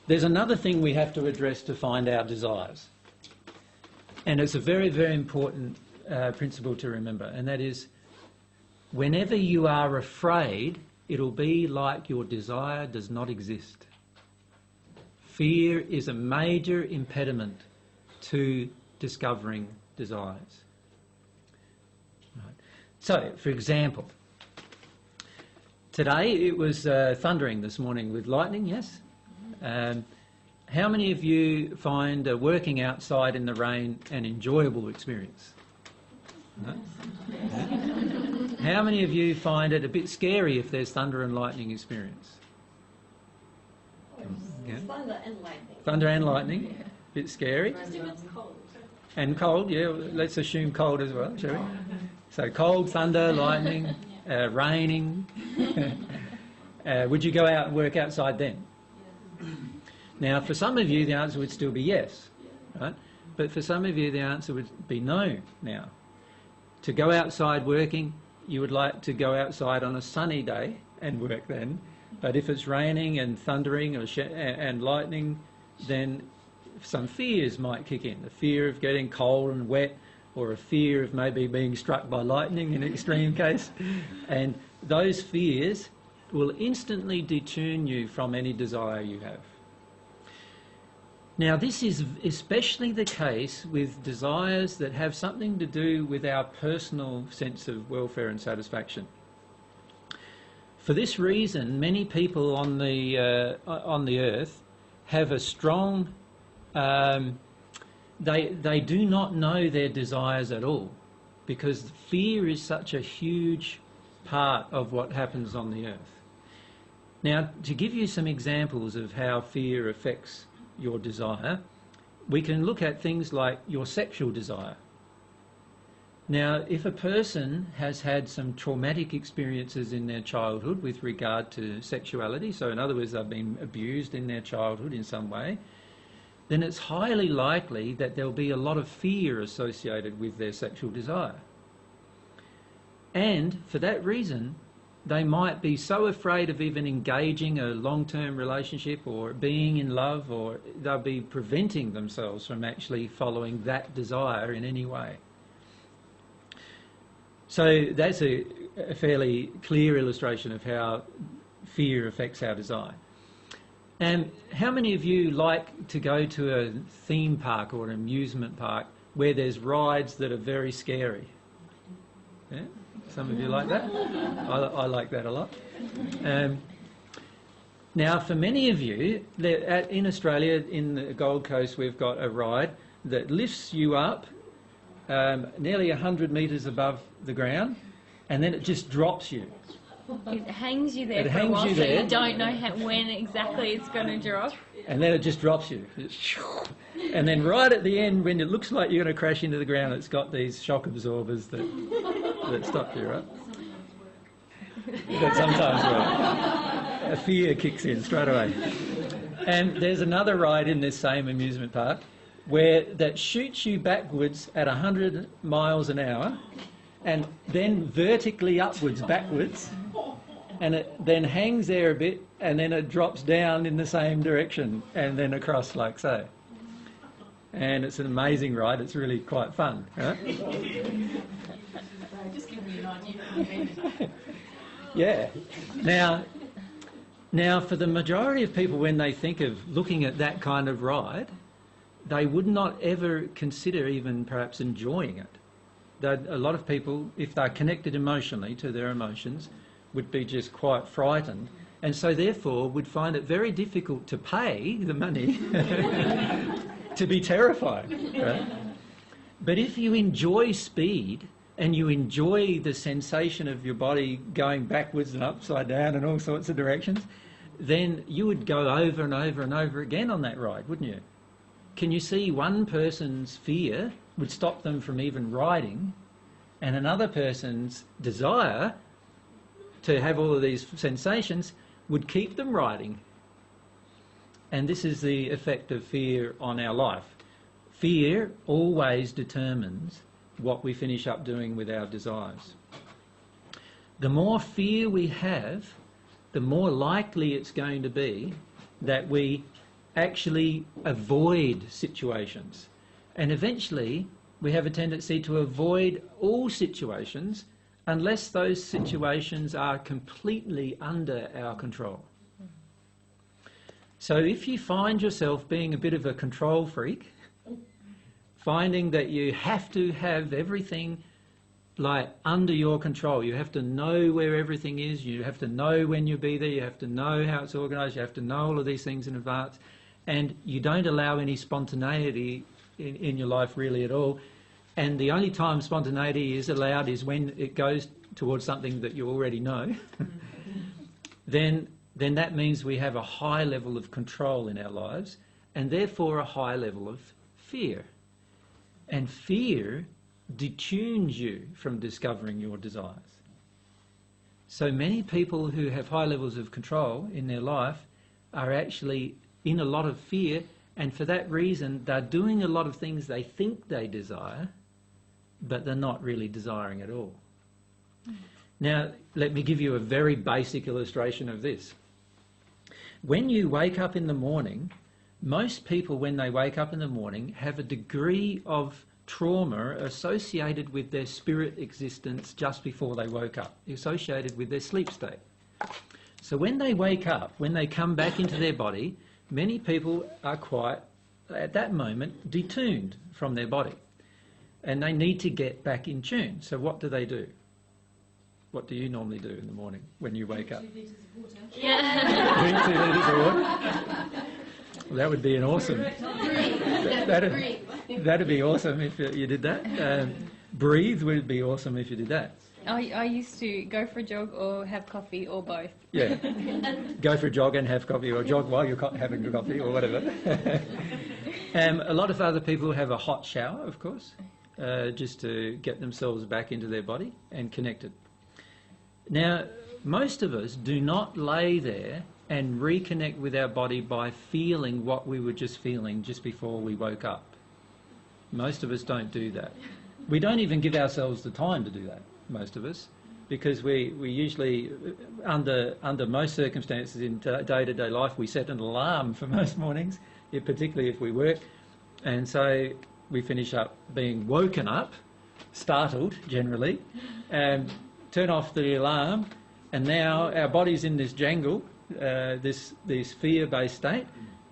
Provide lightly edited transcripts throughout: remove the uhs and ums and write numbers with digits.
there's another thing we have to address to find our desires. And it's a very, very important principle to remember, and that is, whenever you are afraid, it'll be like your desire does not exist. Fear is a major impediment to discovering desires. Right. So, for example, today it was thundering this morning with lightning, yes? How many of you find working outside in the rain an enjoyable experience? No? How many of you find it a bit scary if there's thunder and lightning experience? Yeah. Thunder and lightning. Thunder and lightning, a bit scary. It's cold. And cold, yeah, let's assume cold as well, shall we? So cold, thunder, lightning, raining. Would you go out and work outside then? Now, for some of you, the answer would still be yes, right? But for some of you, the answer would be no now. To go outside working, you would like to go outside on a sunny day and work then. But if it's raining and thundering and lightning, then some fears might kick in. A fear of getting cold and wet, or a fear of maybe being struck by lightning in an extreme case. And those fears will instantly detune you from any desire you have. Now, this is especially the case with desires that have something to do with our personal sense of welfare and satisfaction. For this reason, many people on the earth have a strong... they do not know their desires at all, because fear is such a huge part of what happens on the earth. Now, to give you some examples of how fear affects your desire, we can look at things like your sexual desire. Now, if a person has had some traumatic experiences in their childhood with regard to sexuality, so in other words, they've been abused in their childhood in some way, then it's highly likely that there'll be a lot of fear associated with their sexual desire. And for that reason, they might be so afraid of even engaging a long-term relationship or being in love, or they'll be preventing themselves from actually following that desire in any way. So that's a fairly clear illustration of how fear affects our desire. And how many of you like to go to a theme park or an amusement park where there's rides that are very scary? Yeah? Some of you like that? I like that a lot. Now, for many of you, in Australia, in the Gold Coast, we've got a ride that lifts you up nearly 100 metres above the ground, and then it just drops you. It hangs you there for a while, so you don't know when exactly it's going to drop. And then it just drops you. And then right at the end, when it looks like you're going to crash into the ground, it's got these shock absorbers that stop you, right? But sometimes a fear kicks in straight away. And there's another ride in this same amusement park that shoots you backwards at 100 miles an hour and then vertically upwards backwards, and it then hangs there a bit and then it drops down in the same direction and then across like so. And it's an amazing ride. It's really quite fun, right? Just give me an idea. Yeah. Now, for the majority of people, when they think of looking at that kind of ride, they would not ever consider even perhaps enjoying it. A lot of people, if they're connected emotionally to their emotions, would be just quite frightened, and so therefore would find it very difficult to pay the money to be terrified. Right? But if you enjoy speed and you enjoy the sensation of your body going backwards and upside down in all sorts of directions, then you would go over and over and over again on that ride, wouldn't you? Can you see one person's fear would stop them from even riding, and another person's desire to have all of these sensations would keep them riding? And this is the effect of fear on our life. Fear always determines what we finish up doing with our desires. The more fear we have, the more likely it's going to be that we actually avoid situations. And eventually we have a tendency to avoid all situations unless those situations are completely under our control. So if you find yourself being a bit of a control freak, finding that you have to have everything like under your control, you have to know where everything is, you have to know when you'll be there, you have to know how it's organised, you have to know all of these things in advance, and you don't allow any spontaneity in your life really at all. And the only time spontaneity is allowed is when it goes towards something that you already know. then that means we have a high level of control in our lives, and therefore a high level of fear. And fear detunes you from discovering your desires. So many people who have high levels of control in their life are actually in a lot of fear, and for that reason they're doing a lot of things they think they desire, but they're not really desiring at all. Now, let me give you a very basic illustration of this. When you wake up in the morning, most people when they wake up in the morning have a degree of trauma associated with their spirit existence just before they woke up, associated with their sleep state. So when they wake up, when they come back into their body, many people are quite, at that moment, detuned from their body. And they need to get back in tune. So what do they do? What do you normally do in the morning when you wake up? 2 litres of water. Yeah. Drink 2 litres of water? Well, that would be an awesome... That'd be awesome if you did that. Breathe would be awesome if you did that. I used to go for a jog or have coffee or both. Yeah. Go for a jog and have coffee, or jog while you're having your coffee, or whatever. A lot of other people have a hot shower, of course, just to get themselves back into their body and connected. Now, most of us do not lay there and reconnect with our body by feeling what we were just feeling just before we woke up. Most of us don't do that. We don't even give ourselves the time to do that, most of us, because we usually, under most circumstances in day-to-day life, we set an alarm for most mornings, particularly if we work, and so we finish up being woken up, startled generally, and turn off the alarm, and now our body's in this jangle, this fear-based state,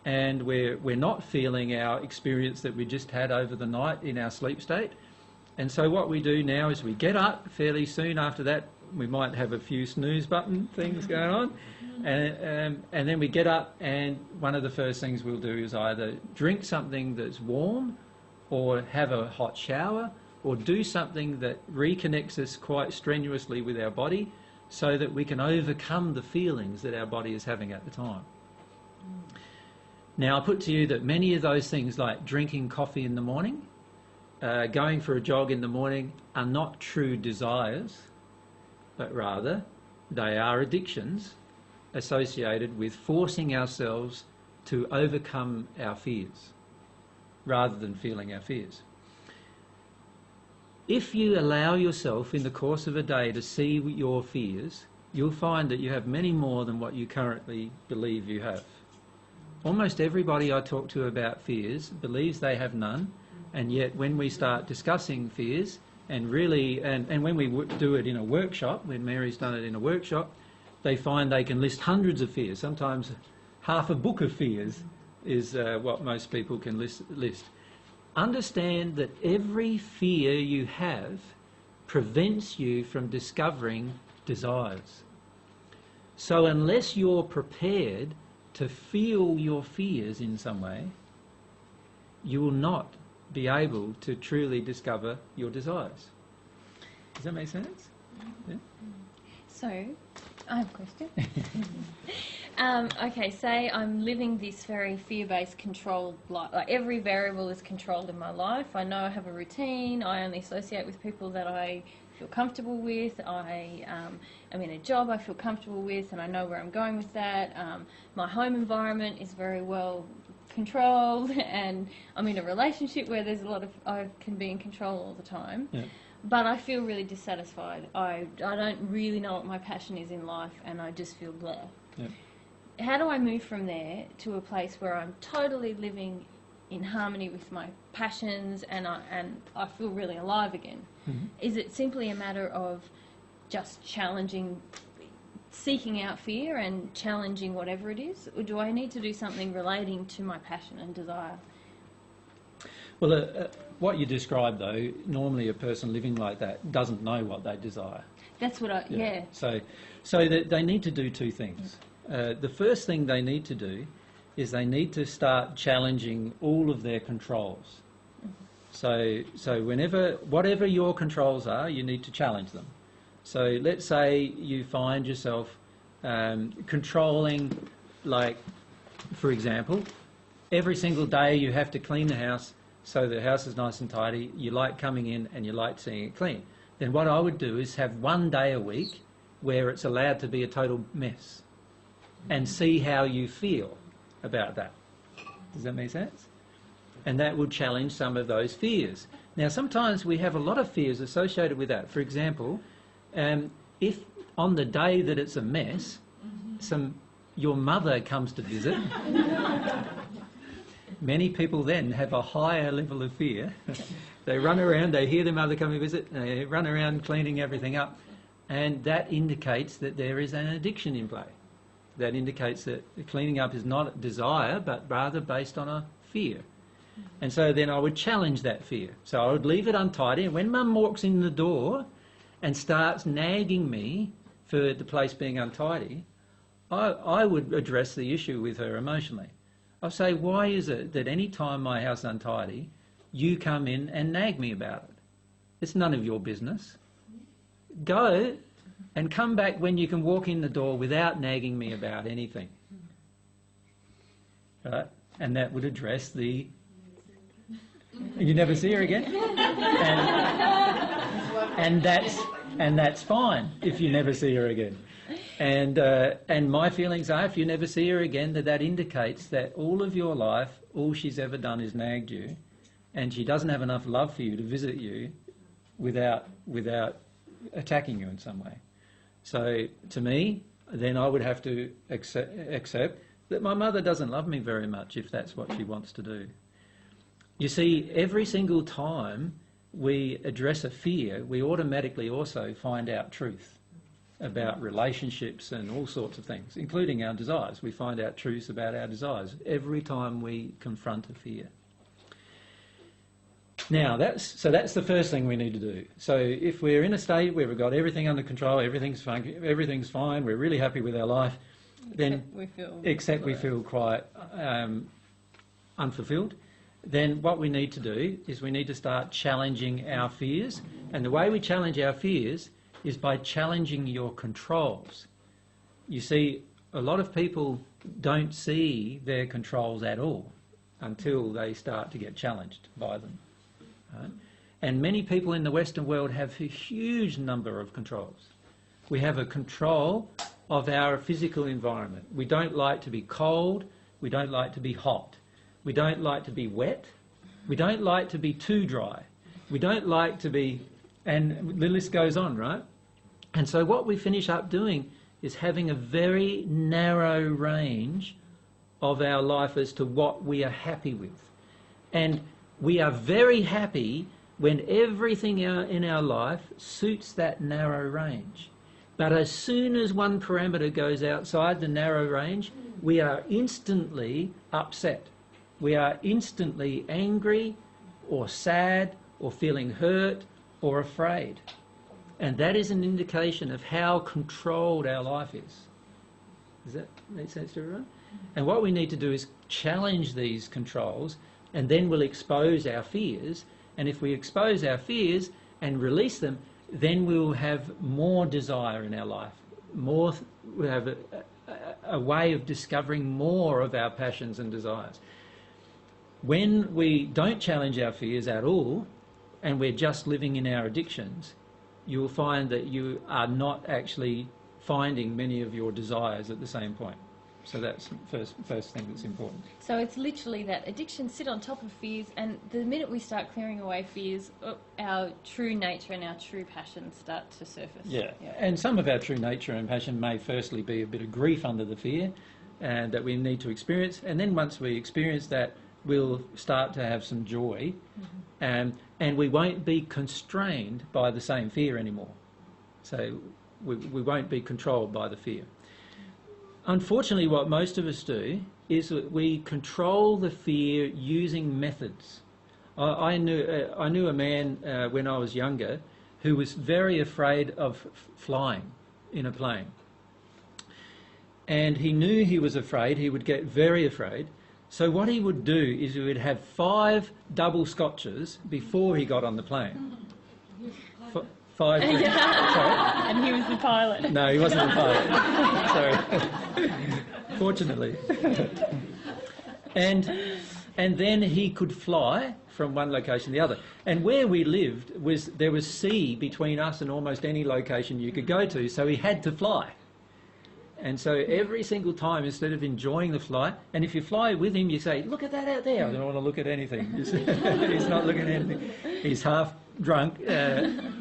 and we're not feeling our experience that we just had over the night in our sleep state. And so what we do now is we get up fairly soon after that. We might have a few snooze button things going on, and then we get up, and one of the first things we'll do is either drink something that's warm, or have a hot shower, or do something that reconnects us quite strenuously with our body so that we can overcome the feelings that our body is having at the time. Now, I'll put to you that many of those things, like drinking coffee in the morning, going for a jog in the morning, are not true desires, but rather they are addictions associated with forcing ourselves to overcome our fears rather than feeling our fears. If you allow yourself in the course of a day to see your fears, you'll find that you have many more than what you currently believe you have. Almost everybody I talk to about fears believes they have none, and yet when we start discussing fears, and really, and when we do it in a workshop, when Mary's done it in a workshop, they find they can list hundreds of fears. Sometimes half a book of fears is what most people can list. Understand that every fear you have prevents you from discovering desires. So unless you're prepared to feel your fears in some way, you will not be able to truly discover your desires. Does that make sense? Yeah? So, I have a question. Okay, say I'm living this very fear-based, controlled life. Like every variable is controlled in my life. I know I have a routine. I only associate with people that I feel comfortable with. I am in a job I feel comfortable with, and I know where I'm going with that. My home environment is very well controlled, and I'm in a relationship where there's a lot of, I can be in control all the time. Yeah. But I feel really dissatisfied. I don't really know what my passion is in life, and I just feel blah. Yeah. how do I move from there to a place where I'm totally living in harmony with my passions and I feel really alive again? Mm-hmm. Is it simply a matter of just seeking out fear and challenging whatever it is, or do I need to do something relating to my passion and desire? Well, what you described, though, normally a person living like that doesn't know what they desire. That's what yeah. So that they need to do two things. The first thing they need to do is they need to start challenging all of their controls. So whatever your controls are, you need to challenge them. So let's say you find yourself controlling, like, for example, every single day you have to clean the house so the house is nice and tidy. You like coming in and you like seeing it clean. Then what I would do is have one day a week where it's allowed to be a total mess and see how you feel about that. Does that make sense? And that would challenge some of those fears. Now, sometimes we have a lot of fears associated with that. For example, if on the day that it's a mess, your mother comes to visit, many people then have a higher level of fear. They run around, they hear their mother come to visit, they run around cleaning everything up, and that indicates that there is an addiction in play. That indicates that cleaning up is not a desire, but rather based on a fear. And so then I would challenge that fear. So I would leave it untidy, and when Mum walks in the door and starts nagging me for the place being untidy, I would address the issue with her emotionally. I'll say, why is it that any time my house is untidy, you come in and nag me about it? It's none of your business. Go and come back when you can walk in the door without nagging me about anything. Right? And that would address the... You never see her again? And that's fine if you never see her again. And my feelings are, if you never see her again, that indicates that all of your life, all she's ever done is nagged you, and she doesn't have enough love for you to visit you without attacking you in some way. So to me, then I would have to accept that my mother doesn't love me very much if that's what she wants to do. You see, every single time we address a fear, we automatically also find out truth about relationships and all sorts of things, including our desires. We find out truths about our desires every time we confront a fear. Now, that's the first thing we need to do. So if we're in a state where we've got everything under control, everything's fine, we're really happy with our life, then except we feel quite unfulfilled, then what we need to do is we need to start challenging our fears. And the way we challenge our fears is by challenging your controls. You see, a lot of people don't see their controls at all until they start to get challenged by them. Right? And many people in the Western world have a huge number of controls. We have a control of our physical environment. We don't like to be cold, we don't like to be hot, we don't like to be wet, we don't like to be too dry, we don't like to be, and the list goes on, right? And so what we finish up doing is having a very narrow range of our life as to what we are happy with. And we are very happy when everything in our life suits that narrow range. But as soon as one parameter goes outside the narrow range, we are instantly upset. We are instantly angry or sad or feeling hurt or afraid. And that is an indication of how controlled our life is. Does that make sense to everyone? And what we need to do is challenge these controls, and then we'll expose our fears. And if we expose our fears and release them, then we'll have more desire in our life. We'll have a way of discovering more of our passions and desires. When we don't challenge our fears at all, and we're just living in our addictions, you'll find that you are not actually finding many of your desires at the same point. So that's the first thing that's important. So it's literally that addictions sit on top of fears, and the minute we start clearing away fears, our true nature and our true passions start to surface. Yeah, and some of our true nature and passion may firstly be a bit of grief under the fear, and that we need to experience. And then once we experience that, we'll start to have some joy, and we won't be constrained by the same fear anymore. So we won't be controlled by the fear. Unfortunately, what most of us do is that we control the fear using methods. I knew a man when I was younger who was very afraid of flying in a plane. And he knew he was afraid, he would get very afraid. So what he would do is he would have 5 double scotches before he got on the plane. 5 drinks. Sorry? And he was the pilot. No, he wasn't the pilot. Sorry. Fortunately. And then he could fly from one location to the other. And where we lived, there was sea between us and almost any location you could go to, so he had to fly. And so every single time, instead of enjoying the flight, and if you fly with him, you say, look at that out there. I don't want to look at anything. He's not looking at anything. He's half drunk,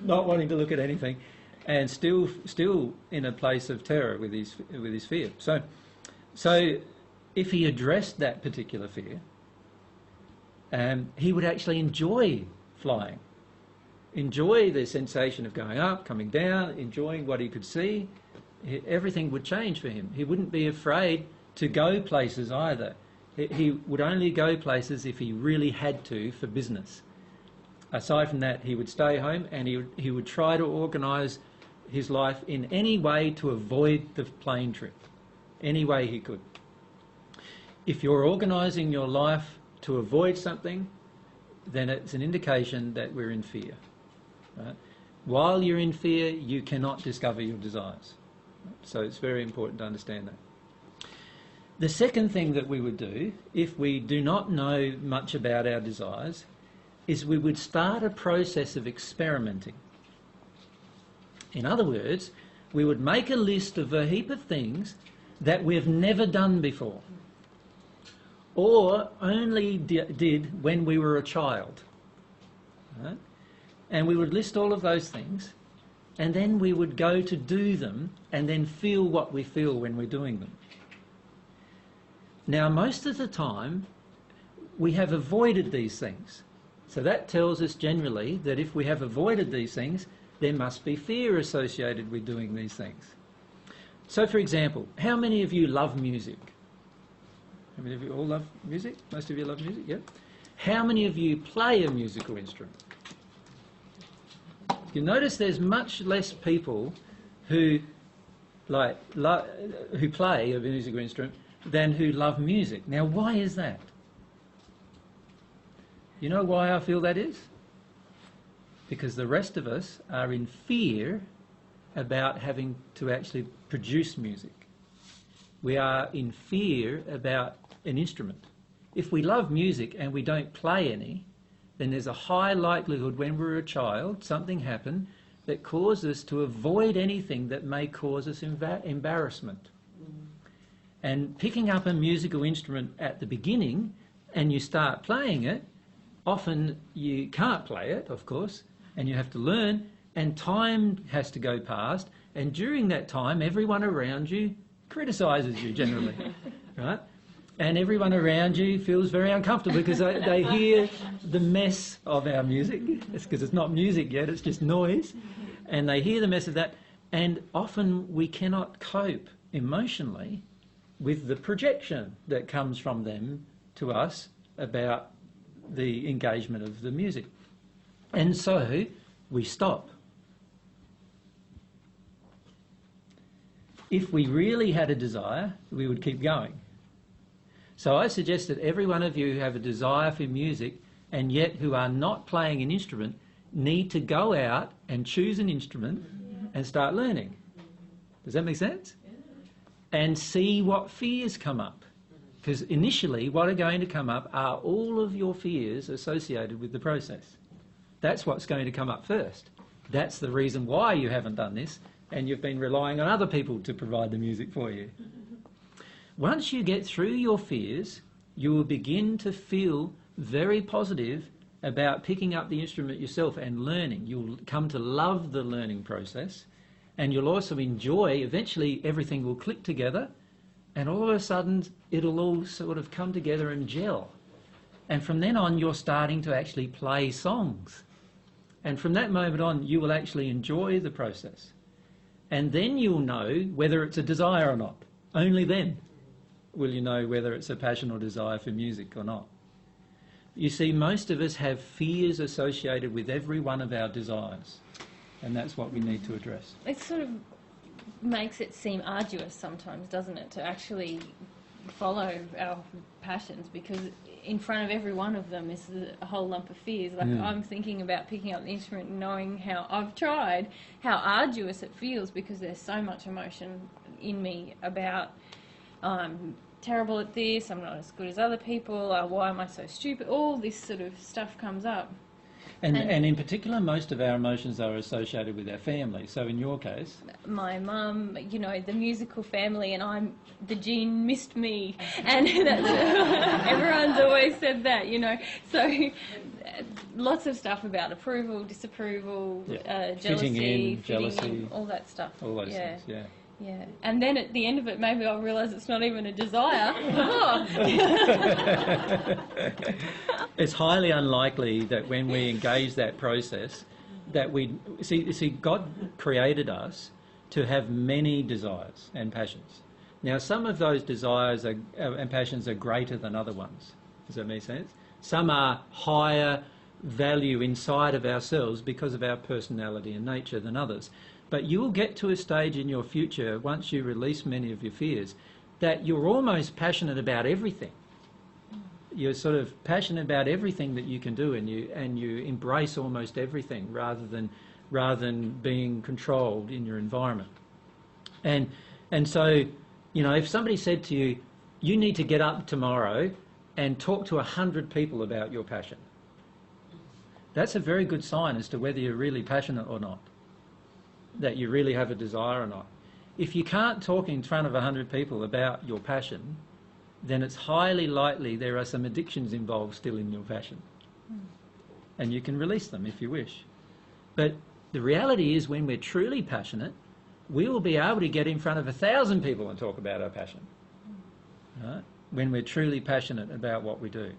not wanting to look at anything, and still in a place of terror with his fear. So if he addressed that particular fear, he would actually enjoy flying, enjoy the sensation of going up, coming down, enjoying what he could see. Everything would change for him. He wouldn't be afraid to go places either. He would only go places if he really had to for business. Aside from that, he would stay home, and he would try to organise his life in any way to avoid the plane trip, any way he could. If you're organising your life to avoid something, then it's an indication that we're in fear. Right? While you're in fear, you cannot discover your desires. So it's very important to understand that. The second thing that we would do, if we do not know much about our desires, is we would start a process of experimenting. In other words, we would make a list of a heap of things that we've never done before, or only did when we were a child. Right? And we would list all of those things, and then we would go to do them and then feel what we feel when we're doing them. Now, most of the time, we have avoided these things. So that tells us generally that if we have avoided these things, there must be fear associated with doing these things. So, for example, how many of you love music? How many of you all love music? Most of you love music, yeah? How many of you play a musical instrument? You notice there's much less people who who play a musical instrument than who love music. Now, why is that? You know why I feel that is? Because the rest of us are in fear about having to actually produce music. We are in fear about an instrument. If we love music and we don't play any, then there's a high likelihood when we're a child something happened that caused us to avoid anything that may cause us embarrassment. And picking up a musical instrument at the beginning and you start playing it, often you can't play it, of course, and you have to learn, and time has to go past, and during that time everyone around you criticises you generally, right? And everyone around you feels very uncomfortable because they hear the mess of our music. It's because it's not music yet, it's just noise. And they hear the mess of that, and often we cannot cope emotionally with the projection that comes from them to us about the engagement of the music. And so we stop. If we really had a desire, we would keep going. So I suggest that every one of you who have a desire for music and yet who are not playing an instrument need to go out and choose an instrument and start learning. Does that make sense? And see what fears come up. Because initially what are going to come up are all of your fears associated with the process. That's what's going to come up first. That's the reason why you haven't done this and you've been relying on other people to provide the music for you. Once you get through your fears, you will begin to feel very positive about picking up the instrument yourself and learning. You'll come to love the learning process, and you'll also enjoy, eventually everything will click together And all of a sudden, it'll all sort of come together and gel. And from then on, you're starting to actually play songs. And from that moment on, you will actually enjoy the process. And then you'll know whether it's a desire or not. Only then will you know whether it's a passion or desire for music or not. You see, most of us have fears associated with every one of our desires. And that's what we need to address. It sort of makes it seem arduous sometimes, doesn't it, to actually follow our passions, because in front of every one of them is a whole lump of fears. Like I'm thinking about picking up the instrument and knowing how I've tried, how arduous it feels, because there's so much emotion in me about I'm terrible at this, I'm not as good as other people, why am I so stupid? All this sort of stuff comes up. And in particular, most of our emotions are associated with our family. So in your case, my mum, you know, the musical family, and the gene missed me, and that's, everyone's always said that, you know. So lots of stuff about approval, disapproval, jealousy, fitting in, all that stuff. All those things, yeah. Yeah, and then at the end of it, maybe I'll realise it's not even a desire. It's highly unlikely that when we engage that process, that we see God created us to have many desires and passions. Now, some of those desires and passions are greater than other ones. Does that make sense? Some are higher value inside of ourselves because of our personality and nature than others. But you will get to a stage in your future, once you release many of your fears, that you're almost passionate about everything. You're sort of passionate about everything that you can do, and you embrace almost everything rather than being controlled in your environment. And so, you know, if somebody said to you, you need to get up tomorrow and talk to 100 people about your passion, that's a very good sign as to whether you're really passionate or not, that you really have a desire or not. If you can't talk in front of 100 people about your passion, then it's highly likely there are some addictions involved still in your passion. And you can release them if you wish. But the reality is, when we're truly passionate, we will be able to get in front of 1,000 people and talk about our passion. Right? When we're truly passionate about what we do.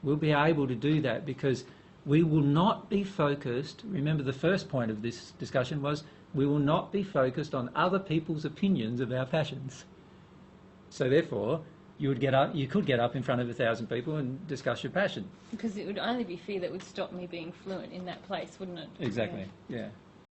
We'll be able to do that because we will not be focused. Remember, the first point of this discussion was we will not be focused on other people's opinions of our passions. So therefore, you could get up in front of 1,000 people and discuss your passion. Because it would only be fear that would stop me being fluent in that place, wouldn't it? Exactly, yeah.